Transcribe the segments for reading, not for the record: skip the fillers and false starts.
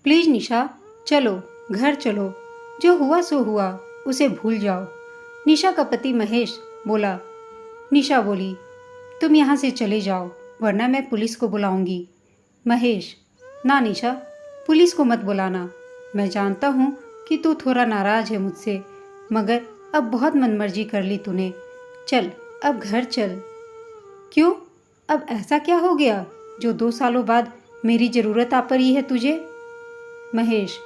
Please निशा, चलो, घर चलो। जो हुआ सो हुआ, उसे भूल जाओ। निशा का पति महेश बोला। निशा बोली, तुम यहाँ से चले जाओ, वरना मैं पुलिस को बुलाऊंगी। महेश, ना निशा, पुलिस को मत बुलाना। मैं जानता हूँ कि तू थोड़ा नाराज है मुझसे, मगर अब बहुत मनमर्जी कर ली तूने। चल, अब घर चल। क्यों? अब ऐसा क्या हो गया जो 2 सालों बाद मेरी ज़रूरत आ पड़ी है तुझे? महेश,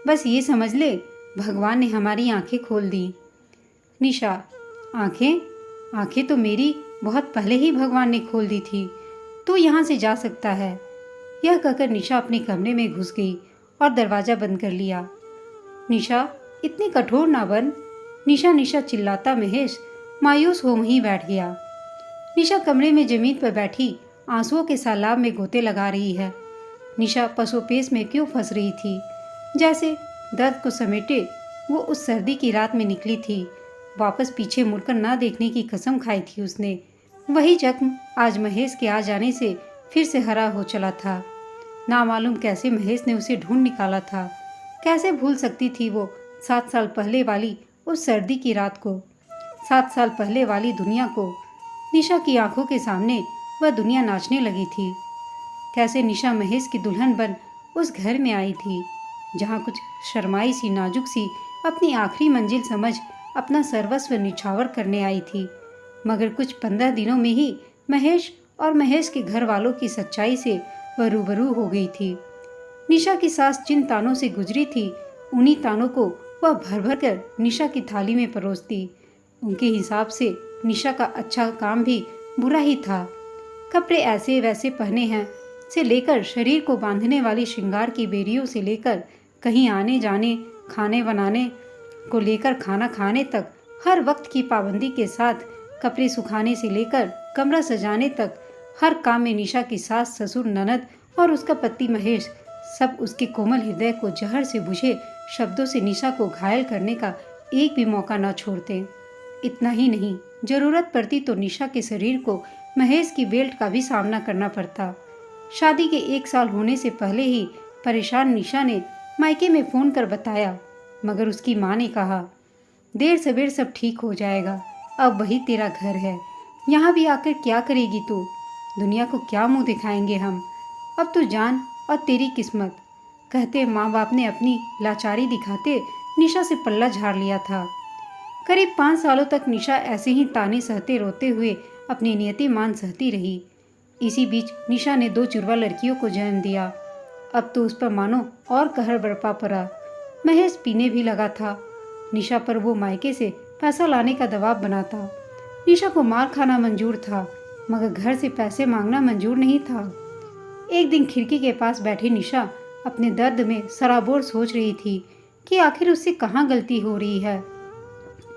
बस ये समझ ले, भगवान ने हमारी आंखें खोल दी। निशा, आंखें? आंखें तो मेरी बहुत पहले ही भगवान ने खोल दी थी। तू यहाँ से जा सकता है। यह कहकर निशा अपने कमरे में घुस गई और दरवाज़ा बंद कर लिया। निशा, इतनी कठोर ना बन। निशा निशा चिल्लाता महेश मायूस हो वहीं बैठ गया। निशा कमरे में जमीन पर बैठी आंसुओं के सैलाब में गोते लगा रही है। निशा पसोपेश में क्यों फंस रही थी? जैसे दर्द को समेटे वो उस सर्दी की रात में निकली थी। वापस पीछे मुड़कर ना देखने की कसम खाई थी उसने। वही जख्म आज महेश के आ जाने से फिर से हरा हो चला था। ना मालूम कैसे महेश ने उसे ढूंढ निकाला था। कैसे भूल सकती थी वो 7 साल पहले वाली उस सर्दी की रात को, 7 साल पहले वाली दुनिया को। निशा की आंखों के सामने वह दुनिया नाचने लगी थी। कैसे निशा महेश की दुल्हन बन उस घर में आई थी, जहाँ कुछ शर्माई सी नाजुक सी अपनी आखिरी मंजिल समझ अपना सर्वस्व निछावर करने आई थी। मगर कुछ 15 दिनों में ही महेश और महेश के घर वालों की सच्चाई से वह रूबरू हो गई थी। निशा की सास जिन तानों से गुजरी थी, उन्हीं तानों को वह भर भर कर निशा की थाली में परोसती। उनके हिसाब से निशा का अच्छा काम भी बुरा ही था। कपड़े ऐसे वैसे पहने हैं से लेकर शरीर को बांधने वाली श्रृंगार की बेरियों से लेकर कहीं आने जाने, खाने बनाने को लेकर खाना खाने तक, हर वक्त की पाबंदी के साथ कपड़े सुखाने से लेकर कमरा सजाने तक हर काम में निशा की सास, ससुर, ननद और उसका पति महेश सब उसके कोमल हृदय को जहर से बुझे शब्दों से निशा को घायल करने का एक भी मौका न छोड़ते। इतना ही नहीं, जरूरत पड़ती तो निशा के शरीर को महेश की बेल्ट का भी सामना करना पड़ता। शादी के 1 साल होने से पहले ही परेशान निशा ने मायके में फ़ोन कर बताया, मगर उसकी माँ ने कहा, देर सवेर सब ठीक हो जाएगा, अब वही तेरा घर है, यहाँ भी आकर क्या करेगी तू? दुनिया को क्या मुंह दिखाएंगे हम? अब तो जान और तेरी किस्मत। कहते माँ बाप ने अपनी लाचारी दिखाते निशा से पल्ला झाड़ लिया था। करीब 5 सालों तक निशा ऐसे ही ताने सहते रोते हुए अपनी नियति मान सहती रही। इसी बीच निशा ने 2 जुड़वा लड़कियों को जन्म दिया। अब तो उस पर मानो और कहर बरपा पड़ा। महेश पीने भी लगा था। निशा पर वो मायके से पैसा लाने का दबाव बनाता। निशा को मार खाना मंजूर था, मगर घर से पैसे मांगना मंजूर नहीं था। एक दिन खिड़की के पास बैठी निशा अपने दर्द में सराबोर सोच रही थी कि आखिर उससे कहाँ गलती हो रही है,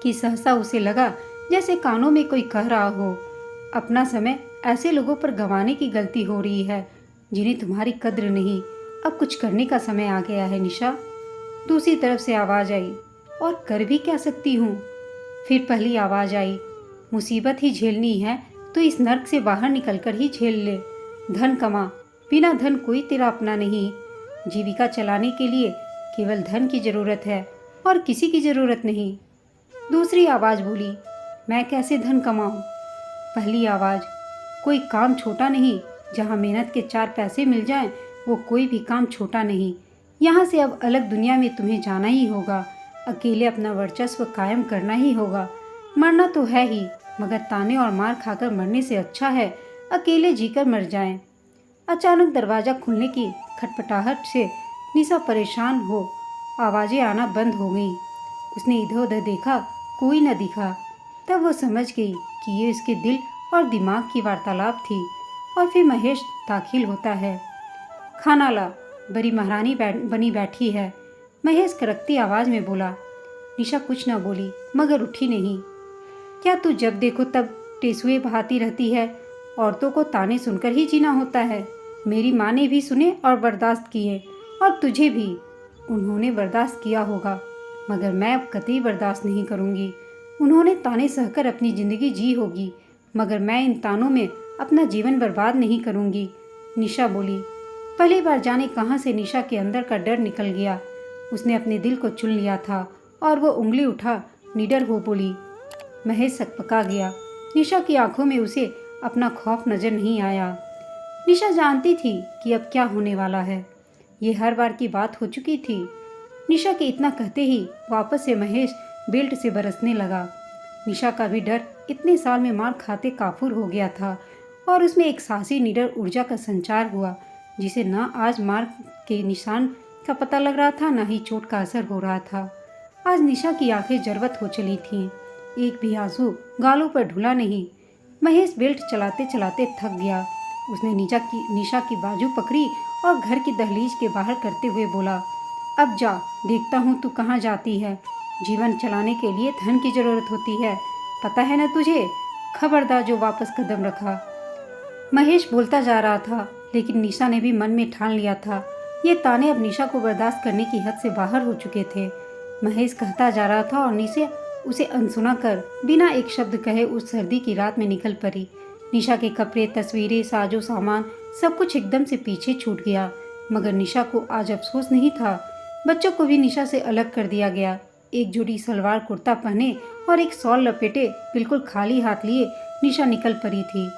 कि सहसा उसे लगा जैसे कानों में कोई कह रहा हो, अपना समय ऐसे लोगों पर गंवाने की गलती हो रही है जिन्हें तुम्हारी कद्र नहीं। अब कुछ करने का समय आ गया है निशा। दूसरी तरफ से आवाज़ आई, और कर भी क्या सकती हूँ? फिर पहली आवाज़ आई, मुसीबत ही झेलनी है तो इस नर्क से बाहर निकलकर ही झेल ले। धन कमा, बिना धन कोई तेरा अपना नहीं। जीविका चलाने के लिए केवल धन की ज़रूरत है और किसी की ज़रूरत नहीं। दूसरी आवाज़ बोली, मैं कैसे धन कमाऊँ? पहली आवाज़, कोई काम छोटा नहीं, जहाँ मेहनत के 4 पैसे मिल जाएं, वो कोई भी काम छोटा नहीं। यहाँ से अब अलग दुनिया में तुम्हें जाना ही होगा, अकेले अपना वर्चस्व कायम करना ही होगा। मरना तो है ही, मगर ताने और मार खाकर मरने से अच्छा है अकेले जीकर मर जाएं। अचानक दरवाज़ा खुलने की खटपटाहट से निशा परेशान हो आवाज़ें आना बंद हो गईं। उसने इधर उधर देखा, कोई न दिखा। तब वो समझ गई कि ये उसके दिल और दिमाग की वार्तालाप थी। और फिर महेश दाखिल होता है। खाना ला, बड़ी महारानी बनी बैठी है, महेश करकती आवाज़ में बोला। निशा कुछ न बोली, मगर उठी नहीं। क्या तू जब देखो तब टेसुए बहाती रहती है? औरतों को ताने सुनकर ही जीना होता है। मेरी माँ ने भी सुने और बर्दाश्त किए, और तुझे भी उन्होंने बर्दाश्त किया होगा, मगर मैं अब कतई बर्दाश्त नहीं करूँगी। उन्होंने ताने सहकर अपनी ज़िंदगी जी होगी, मगर मैं इन तानों में अपना जीवन बर्बाद नहीं करूँगी। निशा बोली, पहली बार जाने कहाँ से निशा के अंदर का डर निकल गया। उसने अपने दिल को चुन लिया था और वो उंगली उठा निडर हो बोली। महेश सकपका गया। निशा की आंखों में उसे अपना खौफ नजर नहीं आया। निशा जानती थी कि अब क्या होने वाला है। ये हर बार की बात हो चुकी थी। निशा के इतना कहते ही वापस से महेश बेल्ट से बरसने लगा। निशा का भी डर इतने साल में मार खाते काफूर हो गया था और उसमें एक साहसी निडर ऊर्जा का संचार हुआ जिसे न आज मार के निशान का पता लग रहा था, न ही चोट का असर हो रहा था। आज निशा की आंखें जरवत हो चली थीं। एक भी आंसू गालों पर ढुला नहीं। महेश बेल्ट चलाते चलाते थक गया। उसने निशा की बाजू पकड़ी और घर की दहलीज के बाहर करते हुए बोला, अब जा, देखता हूँ तू कहाँ जाती है। जीवन चलाने के लिए धन की जरूरत होती है, पता है ना तुझे। खबरदार जो वापस कदम रखा। महेश बोलता जा रहा था, लेकिन निशा ने भी मन में ठान लिया था। ये ताने अब निशा को बर्दाश्त करने की हद से बाहर हो चुके थे। महेश कहता जा रहा था और निशा उसे अनसुना कर बिना एक शब्द कहे उस सर्दी की रात में निकल पड़ी। निशा के कपड़े, तस्वीरें, साजो सामान सब कुछ एकदम से पीछे छूट गया। मगर निशा को आज अफसोस नहीं था। बच्चों को भी निशा से अलग कर दिया गया। एक जोड़ी सलवार कुर्ता पहने और एक शॉल लपेटे बिल्कुल खाली हाथ लिए निशा निकल पड़ी थी।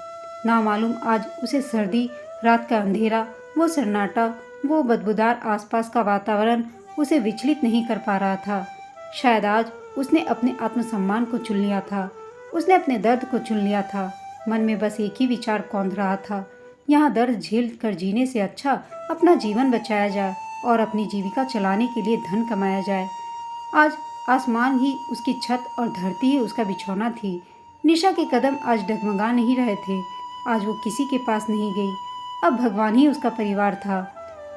ना मालूम आज उसे सर्दी, रात का अंधेरा, वो सन्नाटा, वो बदबूदार आसपास का वातावरण उसे विचलित नहीं कर पा रहा था। शायद आज उसने अपने आत्मसम्मान को चुन लिया था। उसने अपने दर्द को चुन लिया था। मन में बस एक ही विचार कौंध रहा था, यहाँ दर्द झेल कर जीने से अच्छा अपना जीवन बचाया जाए और अपनी जीविका चलाने के लिए धन कमाया जाए। आज आसमान ही उसकी छत और धरती ही उसका बिछौना थी। निशा के कदम आज डगमगा नहीं रहे थे। आज वो किसी के पास नहीं गई। अब भगवान ही उसका परिवार था।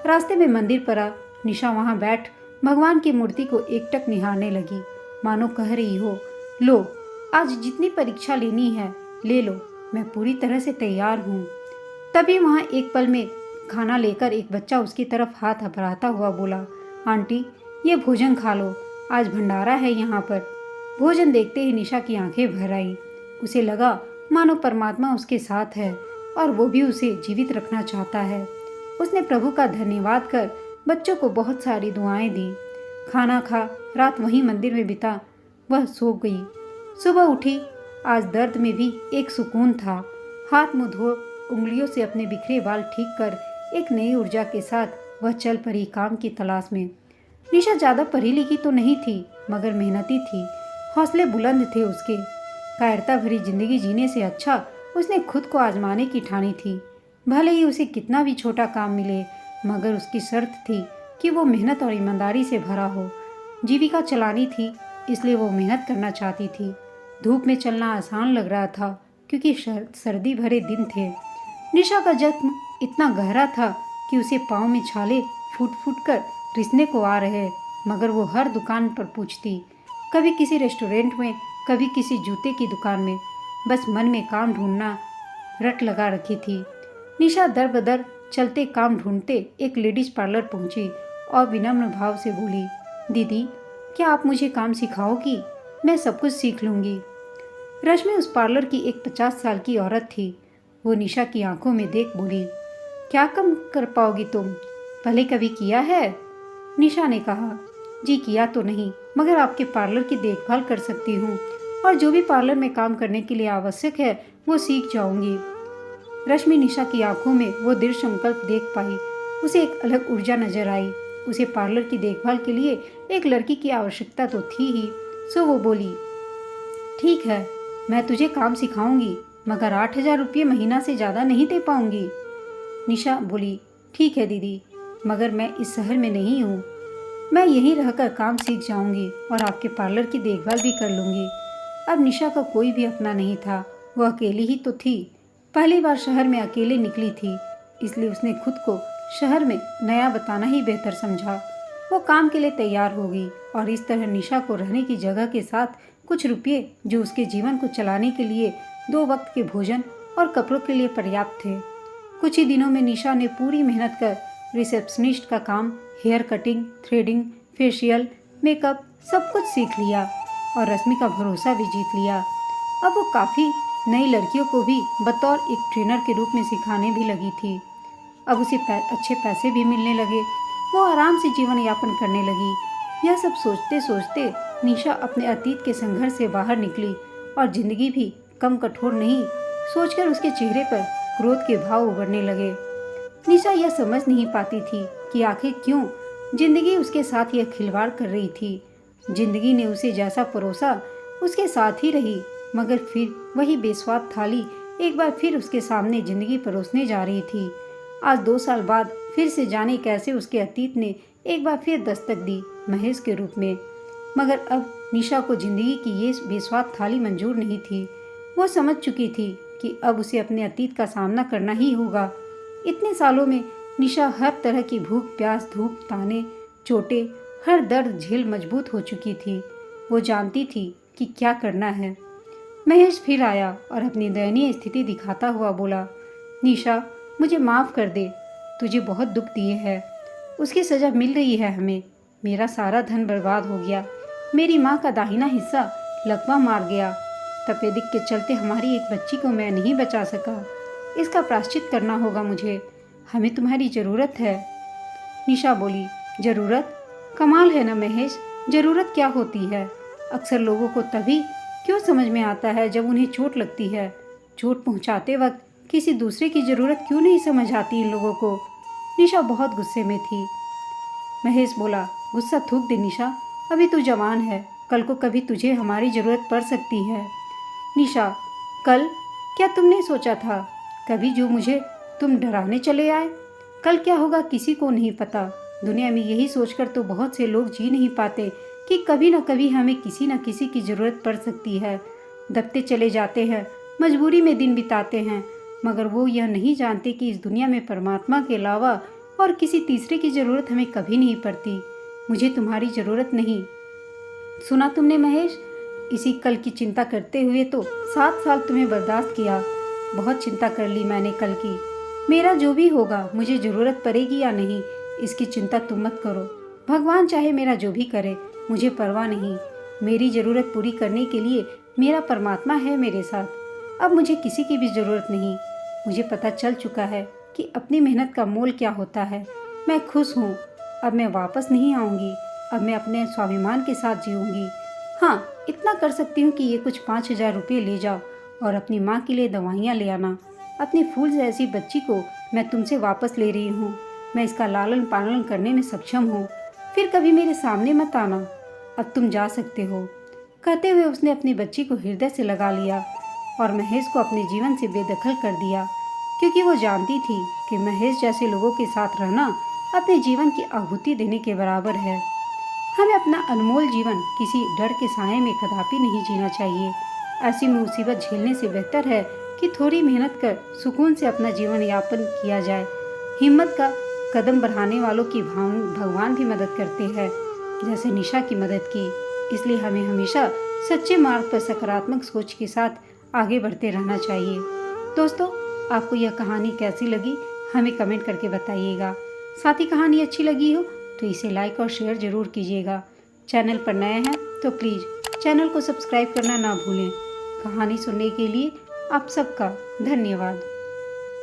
रास्ते में मंदिर पर आ निशा वहाँ बैठ भगवान की मूर्ति को एकटक निहारने लगी, मानो कह रही हो, लो आज जितनी परीक्षा लेनी है ले लो, मैं पूरी तरह से तैयार हूँ। तभी वहाँ एक पल में खाना लेकर एक बच्चा उसकी तरफ हाथ बढ़ाता हुआ बोला, आंटी ये भोजन खा लो, आज भंडारा है यहाँ पर। भोजन देखते ही निशा की आंखें भर आई। उसे लगा मानो परमात्मा उसके साथ है और वो भी उसे जीवित रखना चाहता है। उसने प्रभु का धन्यवाद कर बच्चों को बहुत सारी दुआएं दी। खाना खा रात वहीं मंदिर में बिता वह सो गई। सुबह उठी, आज दर्द में भी एक सुकून था। हाथ मुंह धो उंगलियों से अपने बिखरे बाल ठीक कर एक नई ऊर्जा के साथ वह चल पड़ी काम की तलाश में। निशा ज़्यादा पढ़ी लिखी तो नहीं थी, मगर मेहनती थी। हौसले बुलंद थे उसके। कायरता भरी जिंदगी जीने से अच्छा उसने खुद को आजमाने की ठानी थी। भले ही उसे कितना भी छोटा काम मिले, मगर उसकी शर्त थी कि वो मेहनत और ईमानदारी से भरा हो। जीविका चलानी थी, इसलिए वो मेहनत करना चाहती थी। धूप में चलना आसान लग रहा था क्योंकि सर्दी भरे दिन थे। निशा का जख्म इतना गहरा था कि उसे पाँव में छाले फूट फूट कर रिसने को आ रहे, मगर वो हर दुकान पर पूछती, कभी किसी रेस्टोरेंट में, कभी किसी जूते की दुकान में। बस मन में काम ढूंढना रट लगा रखी थी। निशा दर बदर चलते काम ढूंढते एक लेडीज पार्लर पहुंची और विनम्र भाव से बोली, दीदी क्या आप मुझे काम सिखाओगी? मैं सब कुछ सीख लूँगी। रश्मि उस पार्लर की एक 50 साल की औरत थी। वो निशा की आंखों में देख बोली, क्या कम कर पाओगी तुम? पहले कभी किया है? निशा ने कहा, जी किया तो नहीं, मगर आपके पार्लर की देखभाल कर सकती हूँ और जो भी पार्लर में काम करने के लिए आवश्यक है वो सीख जाऊंगी। रश्मि निशा की आंखों में वो दृढ़ संकल्प देख पाई। उसे एक अलग ऊर्जा नजर आई। उसे पार्लर की देखभाल के लिए एक लड़की की आवश्यकता तो थी ही, सो वो बोली, ठीक है मैं तुझे काम सिखाऊंगी, मगर 8,000 रुपये महीना से ज़्यादा नहीं दे पाऊंगी। निशा बोली, ठीक है दीदी, मगर मैं इस शहर में नहीं हूँ। मैं यहीं रहकर काम सीख जाऊंगी और आपके पार्लर की देखभाल भी कर लूँगी। अब निशा का कोई भी अपना नहीं था, वह अकेली ही तो थी। पहली बार शहर में अकेले निकली थी, इसलिए उसने खुद को शहर में नया बताना ही बेहतर समझा। वो काम के लिए तैयार हो गई और इस तरह निशा को रहने की जगह के साथ कुछ रुपये जो उसके जीवन को चलाने के लिए 2 वक्त के भोजन और कपड़ों के लिए पर्याप्त थे। कुछ ही दिनों में निशा ने पूरी मेहनत कर रिसेप्शनिस्ट का काम, hair cutting, threading, facial, makeup सब कुछ सीख लिया और रश्मि का भरोसा भी जीत लिया। अब वो काफ़ी नई लड़कियों को भी बतौर एक ट्रेनर के रूप में सिखाने भी लगी थी। अब उसे अच्छे पैसे भी मिलने लगे। वो आराम से जीवन यापन करने लगी। यह सब सोचते सोचते निशा अपने अतीत के संघर्ष से बाहर निकली और जिंदगी भी कम कठोर नहीं सोचकर उसके चेहरे पर क्रोध के भाव उभरने लगे। निशा यह समझ नहीं पाती थी कि आखिर क्यों जिंदगी उसके साथ यह खिलवाड़ कर रही थी। जिंदगी ने उसे जैसा परोसा उसके साथ ही रही, मगर फिर वही बेस्वाद थाली एक बार फिर उसके सामने जिंदगी परोसने जा रही थी। आज 2 साल बाद फिर से जाने कैसे उसके अतीत ने एक बार फिर दस्तक दी महेश के रूप में। मगर अब निशा को जिंदगी की ये बेस्वाद थाली मंजूर नहीं थी। वो समझ चुकी थी कि अब उसे अपने अतीत का सामना करना ही होगा। इतने सालों में निशा हर तरह की भूख प्यास धूप ताने चोटें हर दर्द झेल मजबूत हो चुकी थी। वो जानती थी कि क्या करना है। महेश फिर आया और अपनी दयनीय स्थिति दिखाता हुआ बोला, निशा मुझे माफ़ कर दे, तुझे बहुत दुख दिए है, उसकी सज़ा मिल रही है हमें। मेरा सारा धन बर्बाद हो गया, मेरी माँ का दाहिना हिस्सा लकवा मार गया, तपेदिक के चलते हमारी एक बच्ची को मैं नहीं बचा सका। इसका प्रायश्चित करना होगा मुझे, हमें तुम्हारी ज़रूरत है। निशा बोली, ज़रूरत? कमाल है ना महेश, ज़रूरत क्या होती है? अक्सर लोगों को तभी क्यों समझ में आता है जब उन्हें चोट लगती है। चोट पहुंचाते वक्त किसी दूसरे की ज़रूरत क्यों नहीं समझ आती इन लोगों को। निशा बहुत गुस्से में थी। महेश बोला, गुस्सा थूक दे निशा, अभी तू जवान है, कल को कभी तुझे हमारी ज़रूरत पड़ सकती है। निशा, कल? क्या तुमने सोचा था कभी जो मुझे तुम डराने चले आए? कल क्या होगा किसी को नहीं पता। दुनिया में यही सोचकर तो बहुत से लोग जी नहीं पाते कि कभी न कभी हमें किसी न किसी की ज़रूरत पड़ सकती है। दबते चले जाते हैं, मजबूरी में दिन बिताते हैं, मगर वो यह नहीं जानते कि इस दुनिया में परमात्मा के अलावा और किसी तीसरे की ज़रूरत हमें कभी नहीं पड़ती। मुझे तुम्हारी ज़रूरत नहीं। सुना तुमने महेश, इसी कल की चिंता करते हुए तो 7 साल तुम्हें बर्दाश्त किया। बहुत चिंता कर ली मैंने कल की। मेरा जो भी होगा, मुझे ज़रूरत पड़ेगी या नहीं, इसकी चिंता तुम मत करो। भगवान चाहे मेरा जो भी करे, मुझे परवाह नहीं। मेरी ज़रूरत पूरी करने के लिए मेरा परमात्मा है मेरे साथ। अब मुझे किसी की भी ज़रूरत नहीं। मुझे पता चल चुका है कि अपनी मेहनत का मोल क्या होता है। मैं खुश हूँ। अब मैं वापस नहीं आऊँगी। अब मैं अपने स्वाभिमान के साथ जीऊँगी। हाँ, इतना कर सकती हूँ कि ये कुछ 5,000 रुपये ले जाओ और अपनी माँ के लिए दवाइयाँ ले आना। अपनी फूल जैसी बच्ची को मैं तुमसे वापस ले रही हूँ। मैं इसका लालन पालन करने में सक्षम हूँ। फिर कभी मेरे सामने मत आना। अब तुम जा सकते हो। कहते हुए उसने अपनी बच्ची को हृदय से लगा लिया और महेश को अपने जीवन से बेदखल कर दिया, क्योंकि वो जानती थी कि महेश जैसे लोगों के साथ रहना अपने जीवन की आहुति देने के बराबर है। हमें अपना अनमोल जीवन किसी डर के साए में कदापि नहीं जीना चाहिए। ऐसी मुसीबत झेलने से बेहतर है कि थोड़ी मेहनत कर सुकून से अपना जीवन यापन किया जाए। हिम्मत का कदम बढ़ाने वालों की भगवान भी मदद करते हैं, जैसे निशा की मदद की। इसलिए हमें हमेशा सच्चे मार्ग पर सकारात्मक सोच के साथ आगे बढ़ते रहना चाहिए। दोस्तों, आपको यह कहानी कैसी लगी हमें कमेंट करके बताइएगा। साथ ही कहानी अच्छी लगी हो तो इसे लाइक और शेयर ज़रूर कीजिएगा। चैनल पर नए हैं तो प्लीज़ चैनल को सब्सक्राइब करना ना भूलें। कहानी सुनने के लिए आप सबका धन्यवाद।